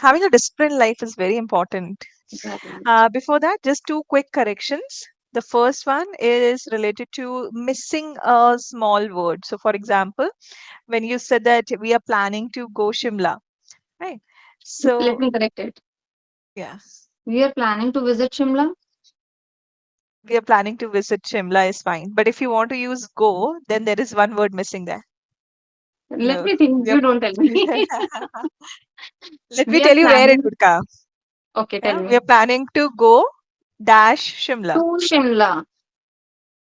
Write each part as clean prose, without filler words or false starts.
Having a disciplined life is very important. Exactly. Before that, just two quick corrections. The first one is related to missing a small word. So, for example, when you said that we are planning to go Shimla, right? Let So, me correct it. yeah, We are planning to visit Shimla. we are planning to visit Shimla is fine. But if you want to use go, then there is one word missing there. Let No, me think. we are You don't tell me. let me We are tell you where it planning. would come. Okay, tell Yeah, we me. are planning to go dash Shimla. To Shimla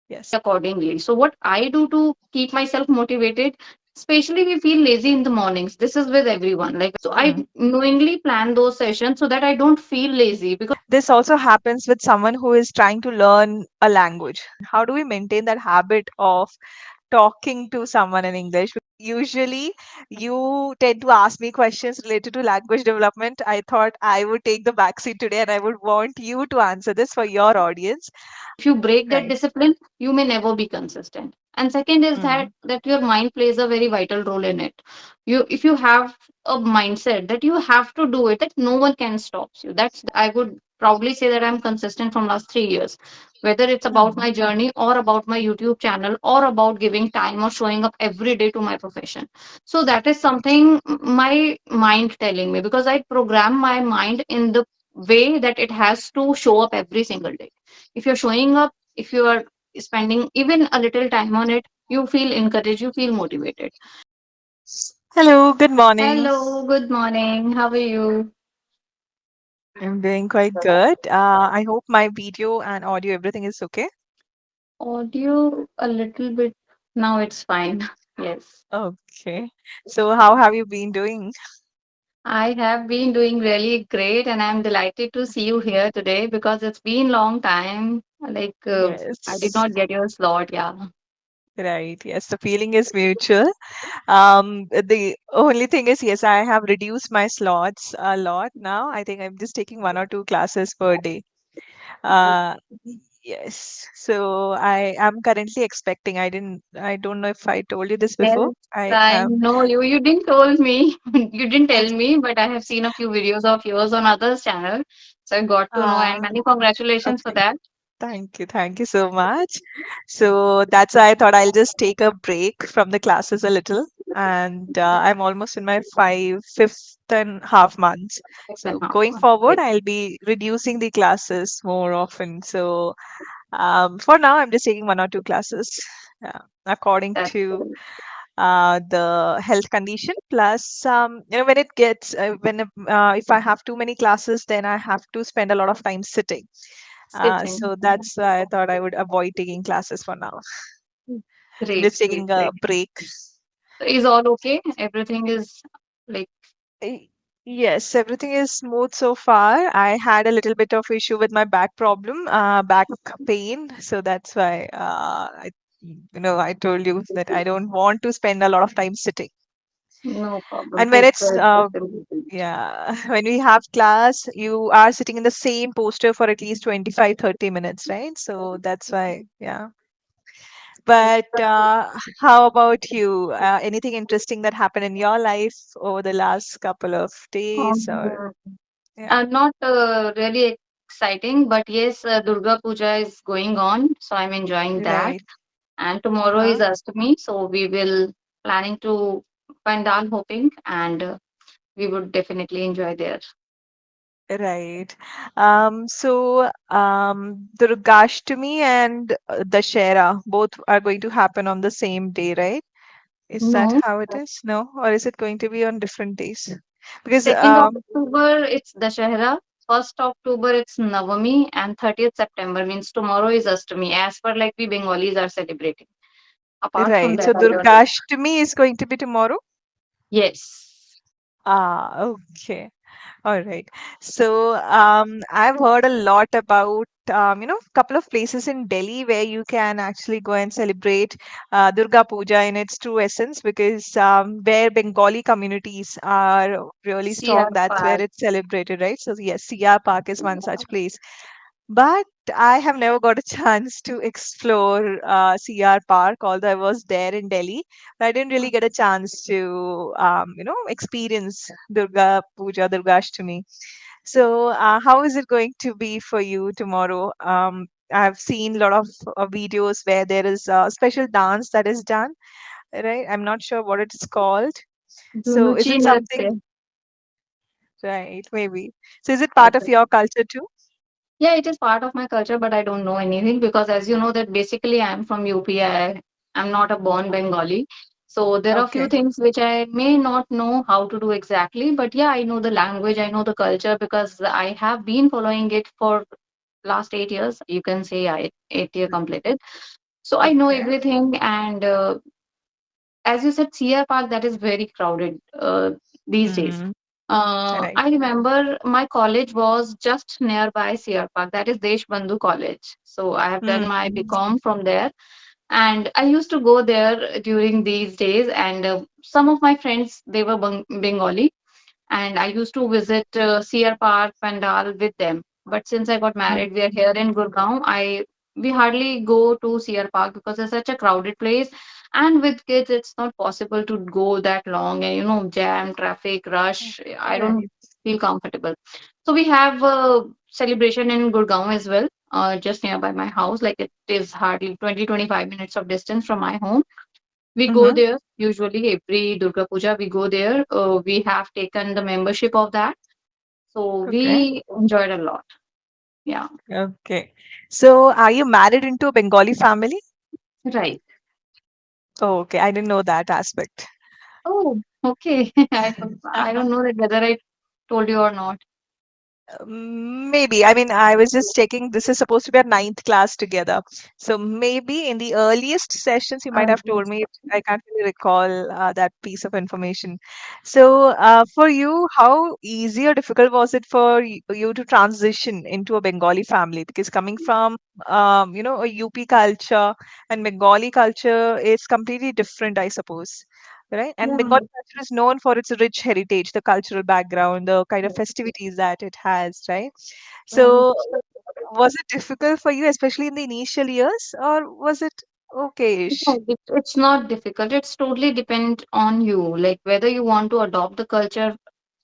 Yes. accordingly. So what I do to keep myself motivated, especially we feel lazy in the mornings. This is with everyone. Like so I Hmm. knowingly plan those sessions so that I don't feel lazy because This also happens with someone who is trying to learn a language. How do we maintain that habit of talking to someone in English? Usually, you tend to ask me questions related to language development. I thought I would take the backseat today and I would want you to answer this for your audience. if you break that Right. discipline, you may never be consistent. And second is that Mm. your mind plays a very vital role in it. You if you have a mindset that you have to do it, that no one can stop you. That's I would proudly say that I'm consistent from last 3 years. Whether it's about Mm. my journey or about my YouTube channel or about giving time or showing up every day to my profession. So that is Right. something my mind telling me because I program my mind in the way that it has to show up every single day. If you're showing up, if you are spending even a little time on it, you feel encouraged, you feel motivated. Hello, good morning. Hello, good morning. How are you? I'm doing quite good. I hope my video and audio, everything is okay. Audio a little bit. Now it's fine. Yes. Okay. So, how have you been doing? I have been doing really great and I'm delighted to see you here today because it's been long time. I did Yes. not get your slot. Yeah. Right. Yes, the feeling is mutual. The only thing is, yes, I have reduced my slots a lot now. I think I'm just taking one or two classes per day. Uh, yes. So I am currently expecting. I don't know if I told you this Yes, before. I I am. know you. You didn't told me. You didn't I, tell me, but I have seen a few videos of yours on others' channel. So I got to know and uh, many congratulations for okay. that. Thank you. Thank you so much. So that's why I thought I'll just take a break from the classes a little. And I'm almost in my fifth and half months. Then So half going one. forward, Great. I'll be reducing the classes more often. So for now, I'm just taking one or two classes according That's to great. the health condition. Plus, when it gets, if I have too many classes, then I have to spend a lot of time sitting. Sitting. So that's why I thought I would avoid taking classes for now. I'm Great, just great, taking a great. break. So is all okay? Everything is like Y- Yes, everything is smooth so far. I had a little bit of issue with my back problem, back pain. So that's why I told you that I don't want to spend a lot of time sitting. no problem. And when Take it's rest. It's important. yeah, when we have class, you are sitting in the same posture for at least 25, 30 minutes, right? So that's why, yeah. But how about you? Anything interesting that happened in your life over the last couple of days or Um, yeah, Not really exciting, but yes, Durga Puja is going on, so I'm enjoying that. right. And tomorrow is Uh-huh. Ashtami, so we will planning to pandal hopping, and we would definitely enjoy there. Right. Durgashtami and Dashera both are going to happen on the same day, right? Is that No, how it is? No? Or is it going to be on different days? Because 2nd of October it's Dashera, 1st October it's Navami, and 30th September means tomorrow is Ashtami. As per like we Bengalis are celebrating. Apart from right. that, So I don't know. Durgashtami is going to be tomorrow. Yes, Okay. All right. So, I've heard a lot about, a couple of places in Delhi where you can actually go and celebrate Durga Puja in its true essence because where Bengali communities are really CR strong, that's where Park. it's celebrated, right? So, yes, CR Park is one such place. But I have never got a chance to explore CR Park, although I was there in Delhi. But I didn't really get a chance to, experience Durga Puja, Durga Ashtami. So, how is it going to be for you tomorrow? I've seen a lot of videos where there is a special dance that is done, right? I'm not sure what it's called. So, is Dhunuchi it Nritya. something, right? Maybe. So, is it part of Okay. your culture too? Yeah, it is part of my culture, but I don't know anything because, as you know, that basically I'm from UP. I'm not a born Bengali. So there are few Okay. things which I may not know how to do exactly, but yeah, I know the language, I know the culture because I have been following it for last 8 years. You can say 8 year completed. So I know Okay. everything, and as you said, Sierra Park, that is very crowded these days. Mm, right. I remember my college was just nearby Sierra Park, that is Desh Bandhu College. So I have done my Mm, BCom from there, and I used to go there during these days. And some of my friends, they were Bengali, and I used to visit Sierra Park, Pandal with them. But since I got mm, married, we are here in Gurgaon. We hardly go to Sierra Park because it's such a crowded place, and with kids, it's not possible to go that long. And jam, traffic, rush. I don't right. feel comfortable. So we have a celebration in Gurgaon as well, just nearby my house. Like it is hardly 20-25 minutes of distance from my home. We go Mm-hmm. there usually every Durga Puja. We go there. We have taken the membership of that, so Okay. we enjoyed a lot. Yeah, Okay. So, are you married into a Bengali family? right. Oh, okay. I didn't know that aspect. Oh, okay. I don't know that whether I told you or not. Maybe. I mean, I was just checking. This is supposed to be a ninth class together. So maybe in the earliest sessions, you might have told Yes. me. I can't really recall that piece of information. So for you, how easy or difficult was it for you to transition into a Bengali family? Because coming from, a UP culture and Bengali culture is completely different, I suppose. Right? And Yeah. Bengali culture is known for its rich heritage, the cultural background, the kind of festivities that it has, right? Right. So, was it difficult for you, especially in the initial years, or was it okay-ish? No, it's not difficult. It's totally depend on you, like whether you want to adopt the culture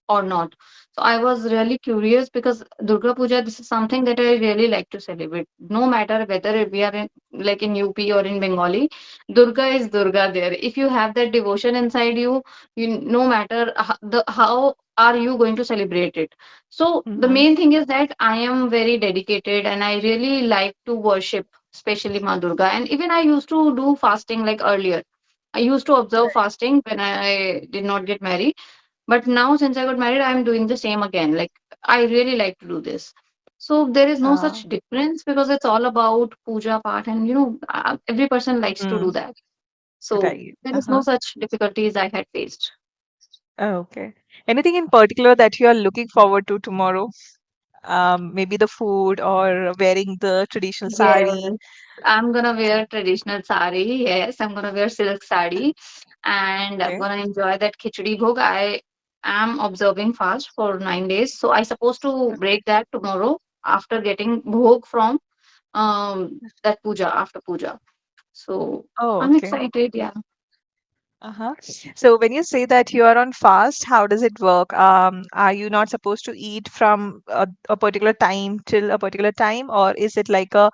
or not. So I was really curious because Durga Puja, this is something that I really like to celebrate. No matter whether we are in like in UP or in Bengali, Durga is Durga there. If you have that devotion inside you, no matter how are you going to celebrate it. So the Mm-hmm. main thing is that I am very dedicated and I really like to worship, especially Ma Durga. And even I used to do fasting like earlier. I used to observe fasting when I did not get married, but now, since I got married, I'm doing the same again. Like, I really like to do this. So there is no Uh, such difference because it's all about puja part, and every person likes to do mm, that. So right. there is no Uh-huh. such difficulties I had faced. Okay. Anything in particular that you are looking forward to tomorrow? Maybe the food or wearing the traditional sari. Yes, I'm gonna wear traditional sari. Yes, I'm gonna wear silk sari, and I'm Okay. gonna enjoy that khichdi bhog. I am observing fast for 9 days, so I supposed to break that tomorrow after getting bhog from that puja after puja. So Oh, I'm okay. excited. Yeah. Uh-huh. So when you say that you are on fast, how does it work? Are you not supposed to eat from a particular time till a particular time, or is it like a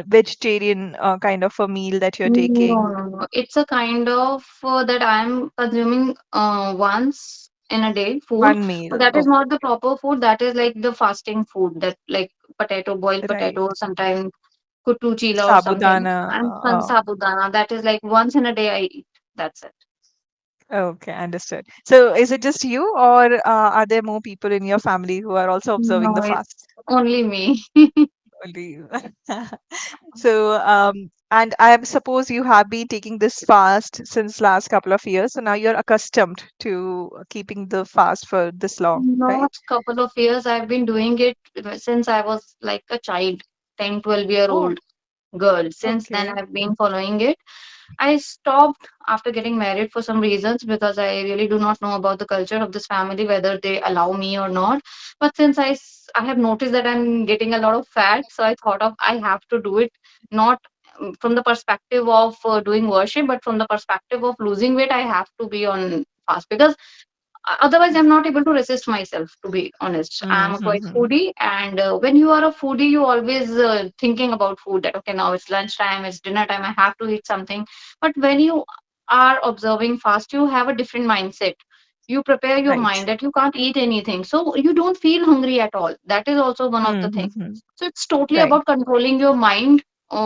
vegetarian kind of a meal that you're No, taking? no, no. It's a kind of that I'm consuming once in a day food, One but meal. that is Okay. not the proper food. That is like the fasting food, that like boiled Right. potato, sometimes kuttu chila or something, Sabudana. and some sabudana. That is like once in a day I eat. That's it. Okay, understood. So is it just you, or are there more people in your family who are also observing No, the it's fast? only me. Only you. So, and I suppose you have been taking this fast since last couple of years, so now you're accustomed to keeping the fast for this long, right? Not couple of years. I've been doing it since I was like a child, 10, 12 year Oh, old girl. Since then, okay. I've been following it. I stopped after getting married for some reasons because I really do not know about the culture of this family, whether they allow me or not. But since I have noticed that I'm getting a lot of fat, so I thought of I have to do it, not from the perspective of doing worship, but from the perspective of losing weight. I have to be on fast because otherwise I'm not able to resist myself, to be honest. I'm quite Mm-hmm. foodie, and when you are a foodie, you always thinking about food, that okay, now it's lunchtime, it's dinner time, I have to eat something. But when you are observing fast, you have a different mindset. You prepare your Right. mind that you can't eat anything, so you don't feel hungry at all. That is also one of the things. Mm-hmm. So it's totally Right. about controlling your mind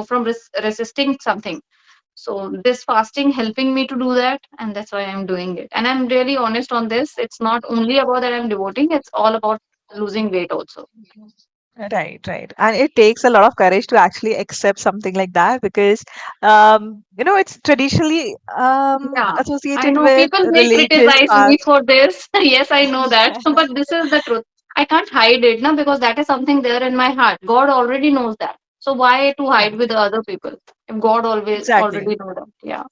from resisting something. So this fasting helping me to do that, and that's why I'm doing it. And I'm really honest on this. It's not only about that I'm devoting, it's all about losing weight also. Right, right. And it takes a lot of courage to actually accept something like that because, it's traditionally Yeah, I associated know with people will religious criticize me past. for this. Yes, I know that. But this is the truth. I can't hide it now because that is something there in my heart. God already knows that. So why to hide Right, with the other people? If God always exactly. already know that. Yeah.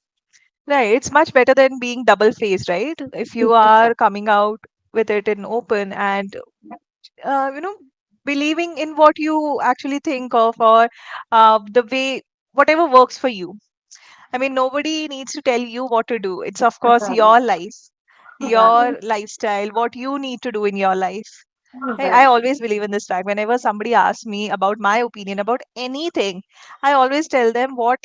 Right. It's much better than being double-faced, right? If you are Exactly. coming out with it in open and, uh, you know, believing in what you actually think of or the way, whatever works for you. I mean, nobody needs to tell you what to do. It's, of course, Right. your life, Right. your lifestyle, what you need to do in your life. I Right. always believe in this fact. Whenever somebody asks me about my opinion about anything, I always tell them what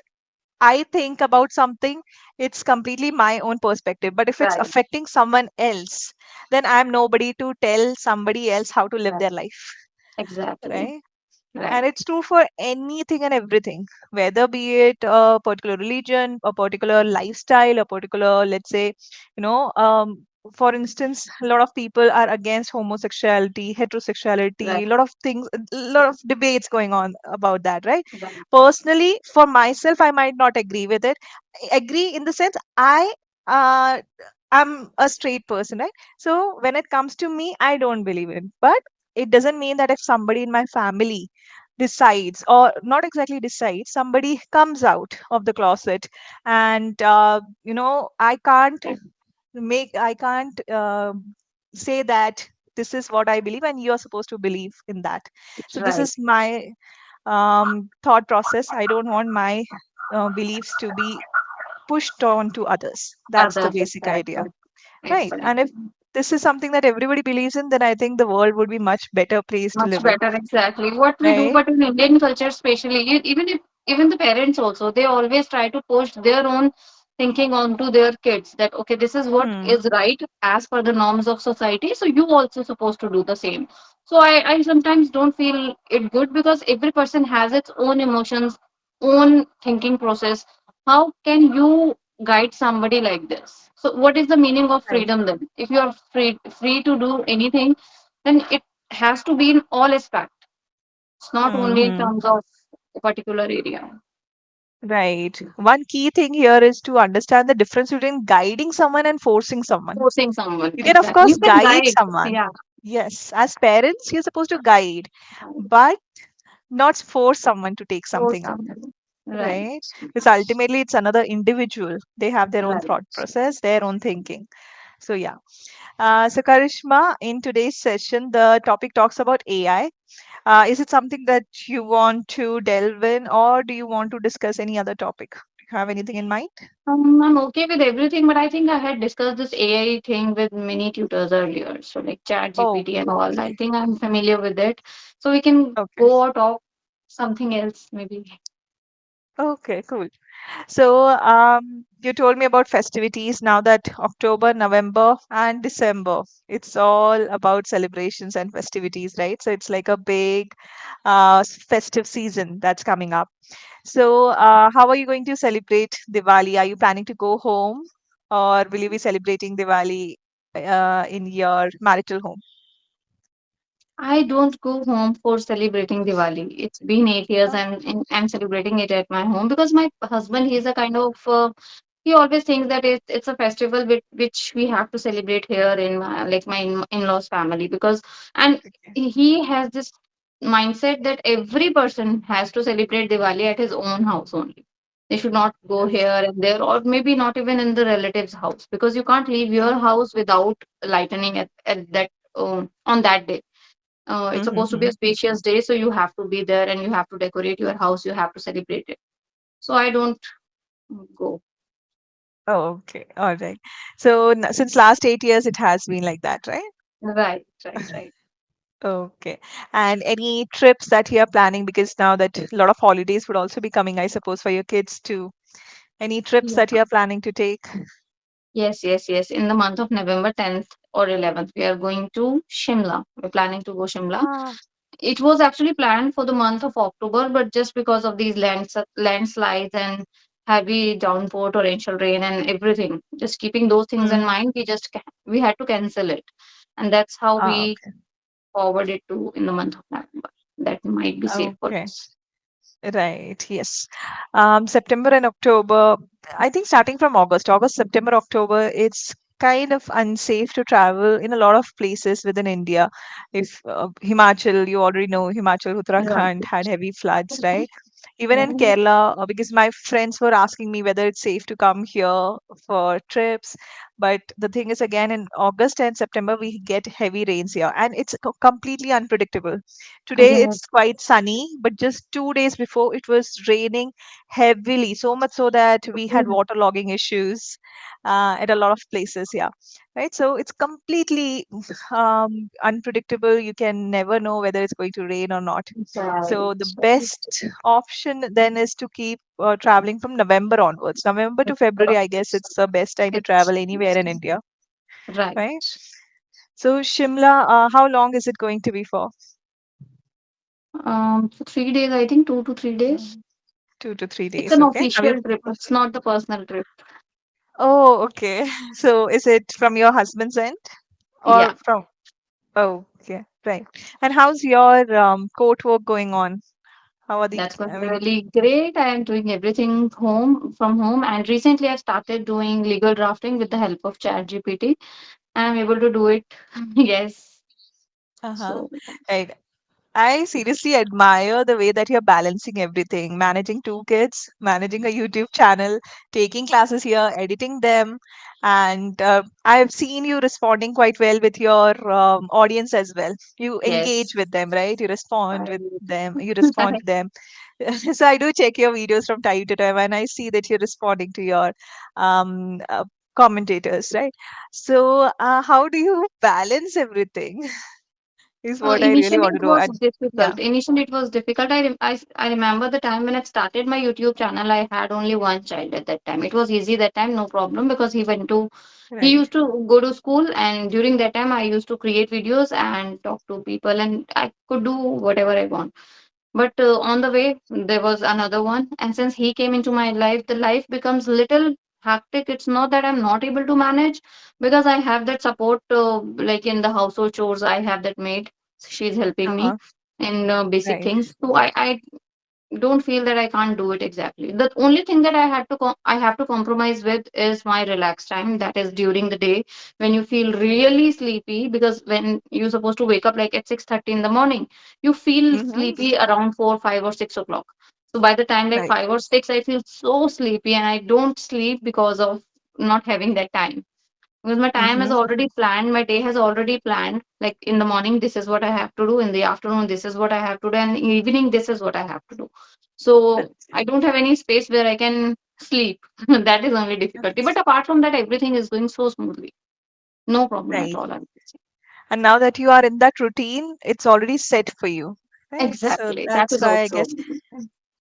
I think about something. It's completely my own perspective. But if it's Right. affecting someone else, then I'm nobody to tell somebody else how to live Right. their life, Exactly. right? Right. And it's true for anything and everything, whether be it a particular religion, a particular lifestyle, a particular, let's say, you know, for instance, a lot of people are against homosexuality, heterosexuality, Right. a lot of things, a lot of debates going on about that, right? Right. Personally, for myself, I might not agree with it. I agree in the sense uh, I'm a straight person, right? So when it comes to me, I don't believe in. But it doesn't mean that if somebody in my family decides, or not exactly decides, somebody comes out of the closet and, I can't say that this is what I believe and you're supposed to believe in that. So this Right. is my thought process. I don't want my beliefs to be pushed on to others. That's the Others, basic idea, exactly. right? And if Exactly. this is something that everybody believes in, then I think the world would be much better place to Much live in, better, exactly. What we do, right? but in Indian culture, especially, even if even the parents also, they always try to push their own thinking onto their kids that okay, this is what Hmm. is right as per the norms of society, so you also supposed to do the same. So I sometimes don't feel it good because every person has its own emotions, own thinking process. How can you guide somebody like this? So what is the meaning of Right. freedom then? If you are free to do anything, then it has to be in all aspects. It's not only in Hmm. terms of a particular area. Right. One key thing here is to understand the difference between guiding someone and forcing someone. Forcing someone, You can, of exactly. course, You can guide guide. someone. Yeah. Yes, as parents, you're supposed to guide, but not force someone to take Force something up, someone. Right. right? Because ultimately, it's another individual. They have their own Right. thought process, their own thinking. So, yeah. So, Karishma, in today's session, the topic talks about AI. Is it something that you want to delve in, or do you want to discuss any other topic? Do you have anything in mind? I'm okay with everything, but I think I had discussed this AI thing with many tutors earlier. So like Chat Oh, GPT and all. I okay. think I'm familiar with it. So we can Okay. go or talk something else maybe. Okay, cool. So, you told me about festivities now that October, November, and December, it's all about celebrations and festivities, right? So, it's like a big festive season that's coming up. So, how are you going to celebrate Diwali? Are you planning to go home, or will you be celebrating Diwali in your marital home? I don't go home for celebrating Diwali. It's been 8 years Oh, and I'm celebrating it at my home because my husband, he's a kind of, he always thinks that it's a festival which we have to celebrate here in my, like my in-laws family because, and okay. he has this mindset that every person has to celebrate Diwali at his own house only. They should not go here and there, or maybe not even in the relative's house, because you can't leave your house without lightening at that on that day. It's supposed to be Mm-hmm. a spacious day, so you have to be there and you have to decorate your house, you have to celebrate it. So I don't go. Oh, okay. All right. So since last 8 years, it has been like that, right? Right, right, right. Okay. And any trips that you are planning, because now that a lot of holidays would also be coming, I suppose, for your kids too. Any trips Yeah. that you are planning to take? Yes, yes, yes. In the month of November 10th or 11th, we are going to Shimla. We're planning to go Shimla. Ah, It was actually planned for the month of October, but just because of these landslides and heavy downpour, torrential rain, and everything, just keeping those things in mm, mind, we had to cancel it, and that's how we okay. forward it to in the month of November. That might be safe for Okay. us. Right, yes. September and October, I think starting from August, September, October, it's kind of unsafe to travel in a lot of places within India. If Himachal, you already know Himachal, Right. Uttarakhand had heavy floods, right? Even in Yeah. Kerala, because my friends were asking me whether it's safe to come here for trips. But the thing is, again, in August and September, we get heavy rains here, and it's completely unpredictable. Today Yes. it's quite sunny, but just 2 days before it was raining heavily, so much so that we had waterlogging issues at a lot of places. Yeah, right. So it's completely unpredictable. You can never know whether it's going to rain or not. Right. So the best option then is to keep traveling from November onwards. November to February, I guess it's the best time to It's travel anywhere in India, right. right? So Shimla, how long is it going to be for? For 3 days, I think 2 to 3 days. 2 to 3 days. It's an Okay. Have you? official trip. It's not the personal trip. Oh, okay. So is it from your husband's end Yeah, or from? Oh, okay. Right. And how's your court work going on? How are the? that's going I mean, really great. I am doing everything home from home, and recently I started doing legal drafting with the help of ChatGPT. I'm able to do it. Yes. uh-huh. So Right. I seriously admire the way that you're balancing everything, managing two kids, managing a YouTube channel, taking classes here, editing them. And I've seen you responding quite well with your audience as well. You engage yes. with them, right? You respond with I, them, you respond to them. So I do check your videos from time to time and I see that you're responding to your um, uh, commentators, right? So, how do you balance everything? Is what I really Initially, want to it know. was And yeah. difficult. Initially, it was difficult. I remember the time when I started my YouTube channel, I had only one child at that time. It was easy that time, no problem, because he Right. used to go to school, and during that time, I used to create videos and talk to people, and I could do whatever I want. But on the way, there was another one, and since he came into my life, the life becomes little hectic. It's not that I'm not able to manage, because I have that support, like in the household chores, I have that maid. She's helping me Uh-huh. in basic Right. things. So I don't feel that I can't do it exactly. The only thing that I have to compromise with is my relax time. That is during the day when you feel really sleepy, because when you're supposed to wake up like at 6:30 in the morning, you feel Mm-hmm. sleepy around 4, 5, or 6 o'clock. So by the time like Right. 5 or 6, I feel so sleepy and I don't sleep because of not having that time, because my time is Mm-hmm. already planned, my day has already planned, like in the morning this is what I have to do, in the afternoon this is what I have to do, and in the evening this is what I have to do. So That's I don't have any space where I can sleep. That is only difficulty, but apart from that everything is going so smoothly, no problem at right. all, I would say. And now that you are in that routine, it's already set for you. Right. So Exactly, that that's is why I also guess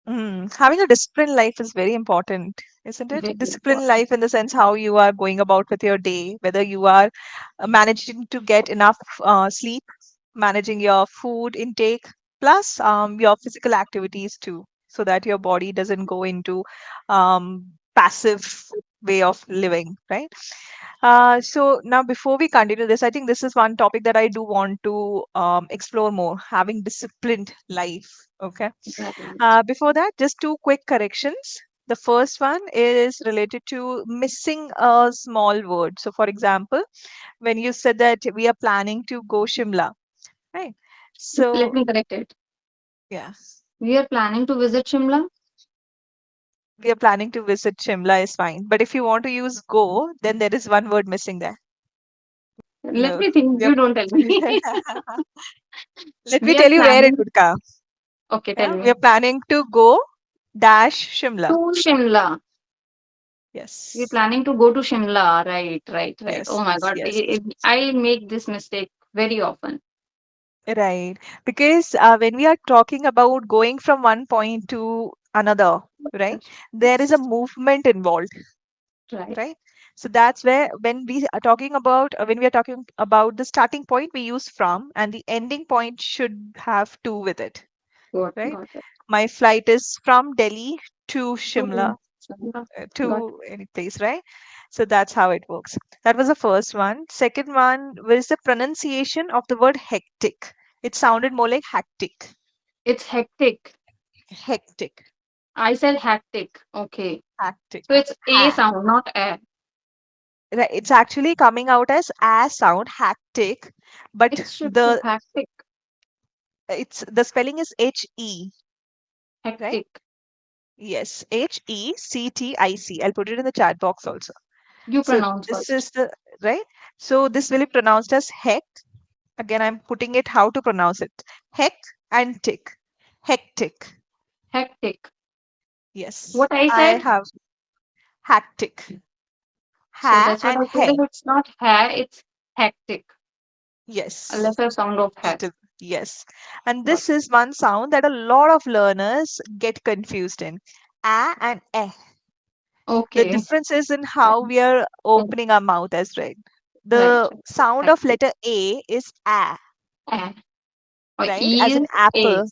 having a disciplined life is very important, isn't it? very Disciplined important. life in the sense how you are going about with your day, whether you are managing to get enough sleep, managing your food intake, plus your physical activities too, so that your body doesn't go into passive way of living, right? So now, before we continue this, I think this is one topic that I do want to explore more, having disciplined life. Okay. Right. Before that, just two quick corrections. The first one is related to missing a small word. So, for example, when you said that we are planning to go Shimla, right? Let So, me correct it. yeah. We are planning to visit Shimla. We are planning to visit Shimla is fine. But if you want to use go, then there is one word missing there. Let No. me think. We are You don't tell me. Let me We are tell you where it planning. would come. Okay, tell Yeah, we me. are planning to go dash Shimla. To Shimla. We're Yes. planning to go to Shimla. Right, right, right. Oh Yes. my God. Yes. I make this mistake very often. Right. Because when we are talking about going from one point to another, right, there is a movement involved, Right. right? So that's where when we are talking about the starting point, we use from, and the ending point should have to with it, right? Got it. My flight is from Delhi to To Shimla, Shimla. Got to any place, right? So that's how it works. That was the first one. Second one was the pronunciation of the word hectic. It sounded more like hectic. it. It's hectic. Hectic. I said hectic. Okay. Hectic. So it's a Ha. sound, not a. Right, it's actually coming out as a sound, hectic, It but should be hectic. the spelling is H-E, right? Hectic. Yes, Hectic. I'll put it in the chat box also. You So pronounce this first. is the right. So this will be pronounced as heck. Again, I'm putting it how to pronounce it. Heck and tick. Hectic. Hectic. Yes, What I I said. have hectic. So Ha that's what and I told he. you. It's not ha, it's hectic. A Yes. lesser sound of ha. Little. Yes. And Got this is one sound that a lot of learners get confused in. A and eh. The okay. difference is in how we are Mm, opening our mouth as right. right, The right. sound of Hectic. letter A is A, A. Or right? E As in is A. apple.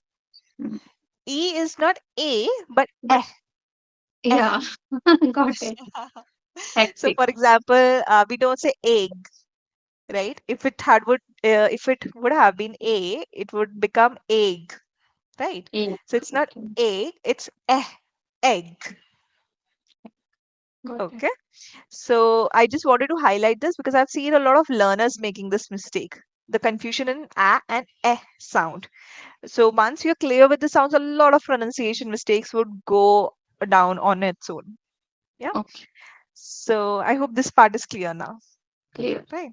Mm, E is not A, but but eh, eh. yeah, got it. So, Hectic. for example, we don't say egg, right? If it would have been A, it would become egg, right? E. So it's not Okay. egg, it's egg. Got it. Okay. So I just wanted to highlight this because I've seen a lot of learners making this mistake. The confusion in a and eh sound. So once you're clear with the sounds, a lot of pronunciation mistakes would go down on its own. Yeah. Okay. So I hope this part is clear now. Clear. Right.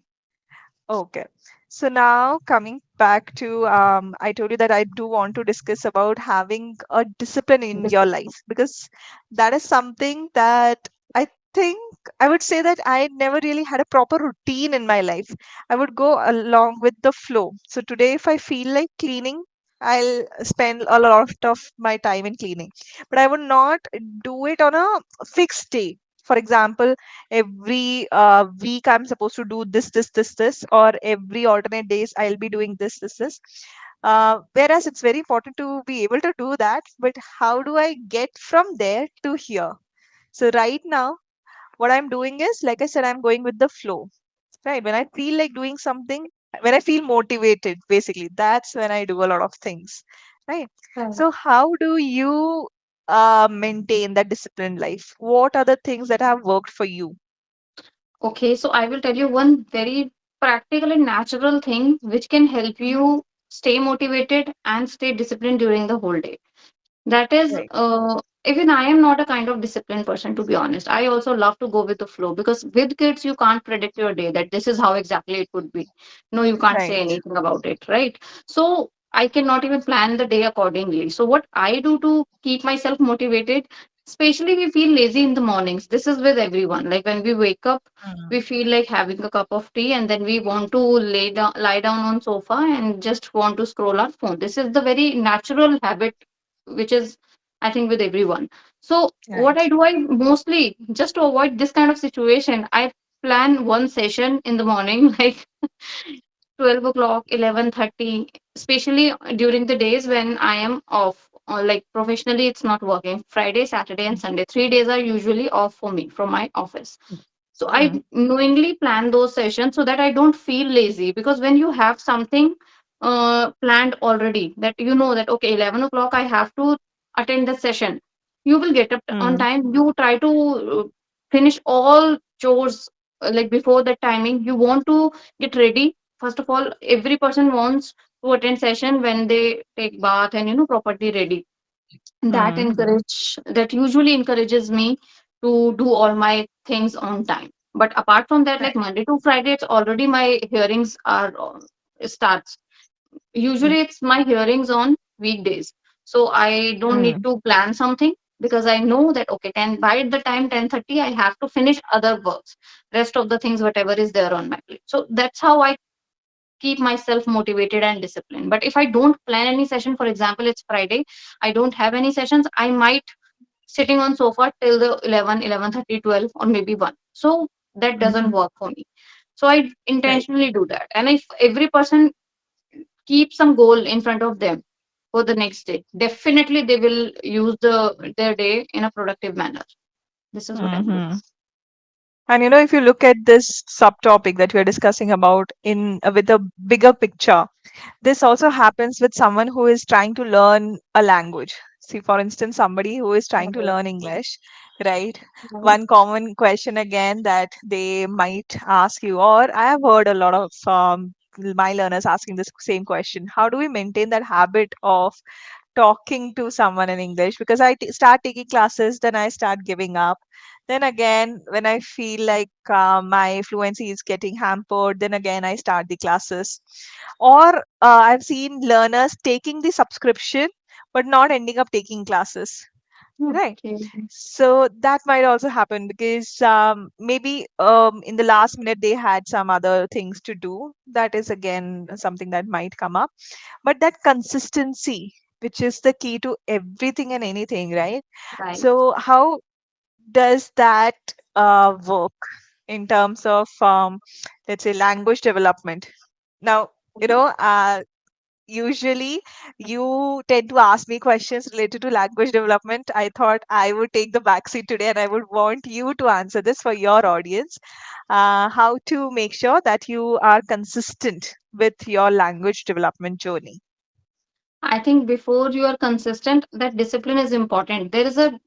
Okay. So now coming back to, I told you that I do want to discuss about having a discipline in This your life because that is something that I think I would say that I never really had a proper routine in my life. I would go along with the flow. So today, if I feel like cleaning, I'll spend a lot of my time in cleaning, but I would not do it on a fixed day. For example, every week I'm supposed to do this, or every alternate days I'll be doing this. Whereas it's very important to be able to do that, but how do I get from there to here? So right now what I'm doing is, like I said, I'm going with the flow, right? When I feel like doing something, when I feel motivated, basically that's when I do a lot of things, right? Right. So how do you maintain that disciplined life? What are the things that have worked for you? Okay, so I will tell you one very practical and natural thing which can help Mhm. you stay motivated and stay disciplined during the whole day. That is, Right. even I am not a kind of disciplined person, to be honest. I also love to go with the flow because with kids, you can't predict your day that this is how exactly it would be. No, you can't say Right. anything about it, right? So I cannot even plan the day accordingly. So, what I do to keep myself motivated, especially we feel lazy in the mornings. This is with everyone. Like when we wake up, we Mm. feel like having a cup of tea and then we want to lie down on sofa and just want to scroll our phone. This is the very natural habit which is I think with everyone. So what Right. I do, I mostly just to avoid this kind of situation, I plan one session in the morning, like 12 o'clock, 11:30, especially during the days when I am off. Or like professionally, it's not working. Friday, Saturday, and Mhm. Sunday. 3 days are usually off for me from my office. So I Mm. knowingly plan those sessions so that I don't feel lazy because when you have something planned already that you know that okay 11 o'clock I have to attend the session, you will get up on Mm. time. You try to finish all chores like before the timing. You want to get ready. First of all, every person wants to attend session when they take bath and properly ready. Mhm. That usually encourages me to do all my things on time. But apart from that, like Right. Monday to Friday, it's already my hearings are starts. Mm. Usually it's my hearings on weekdays, so I don't need Mm. to plan something, because I know that okay, 10 by the time 10:30 I have to finish other works, rest of the things whatever is there on my plate. So that's how I keep myself motivated and disciplined. But if I don't plan any session, for example it's Friday, I don't have any sessions, I might sitting on sofa till the 11:30, 12, or maybe 1. So that doesn't Mhm. work for me. So I Right. intentionally do that. And if every person keep some goal in front of them for the next day, definitely they will use their day in a productive manner. This is what I believe. Mhm. And if you look at this subtopic that we're discussing about in with a bigger picture, this also happens with someone who is trying to learn a language. See, for instance, somebody who is trying to Right. learn English, right? Right. One common question again that they might ask you, or I have heard a lot of my learners asking this same question: how do we maintain that habit of talking to someone in English? Because start taking classes, then I start giving up. Then again, when I feel like my fluency is getting hampered, then again I start the classes. Or I've seen learners taking the subscription but not ending up taking classes. Right. Okay. So that might also happen because maybe in the last minute they had some other things to do. That is again something that might come up. But that consistency, which is the key to everything and anything, right? Right. So how does that work in terms of, let's say, language development? Now, usually you tend to ask me questions related to language development. I thought I would take the backseat today and I would want you to answer this for your audience. How to make sure that you are consistent with your language development journey. I think before you are consistent, that discipline is important. There is a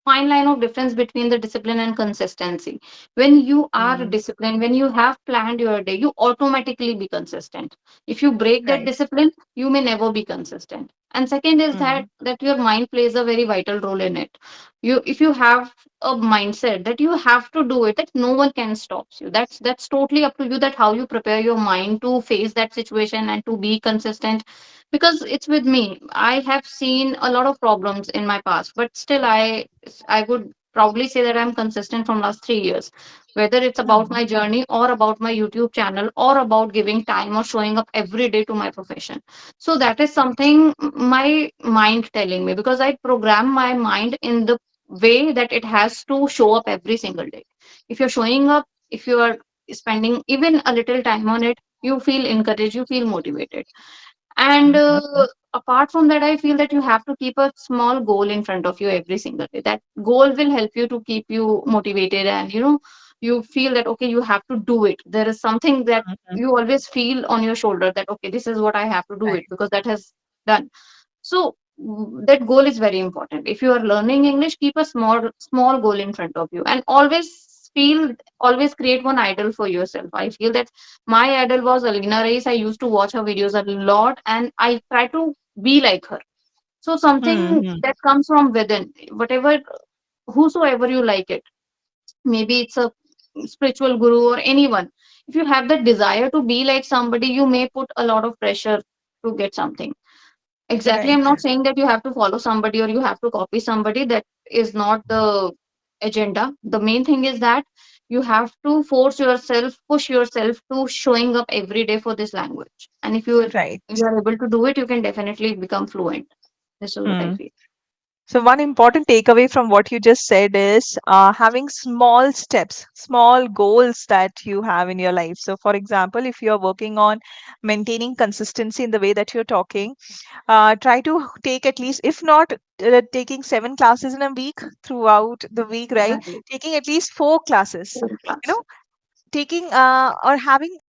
fine line of difference between the discipline and consistency. When you are Mm, disciplined, when you have planned your day, you automatically be consistent. If you break that right. discipline, you may never be consistent. And second is that Mm, your mind plays a very vital role in it. If you have a mindset that you have to do it, that no one can stop you, that's totally up to you, that how you prepare your mind to face that situation and to be consistent. Because it's with me, I have seen a lot of problems in my past, but still I would proudly say that I'm consistent from last 3 years, whether it's about mm, my journey or about my YouTube channel or about giving time or showing up every day to my profession. So that is something my mind telling me, because I program my mind in the way that it has to show up every single day. If you're showing up, if you are spending even a little time on it, you feel encouraged, you feel motivated. And mhm, apart from that, I feel that you have to keep a small goal in front of you every single day. That goal will help you to keep you motivated, and you feel that okay, you have to do it. There is something that mhm, you always feel on your shoulder, that okay, this is what I have to do right. it, because that has done. So that goal is very important. If you are learning English, keep a small goal in front of you, and always create one idol for yourself. I feel that my idol was Alina Reis. I used to watch her videos a lot, and I try to be like her. So something Mhm, that comes from within, whatever, whosoever you like it, maybe it's a spiritual guru or anyone. If you have that desire to be like somebody, you may put a lot of pressure to get something. Exactly. I'm right. not saying that you have to follow somebody or you have to copy somebody. That is not the agenda. The main thing is that you have to force yourself, push yourself to showing up every day for this language. And if Right. you are able to do it, you can definitely become fluent. This is what I Hmm. feel. So, one important takeaway from what you just said is having small steps, small goals that you have in your life. So, for example, if you're working on maintaining consistency in the way that you're talking, try to take at least, if not taking 7 classes in a week throughout the week, right? Right. Taking at least 4 classes. Full You class. know, taking or having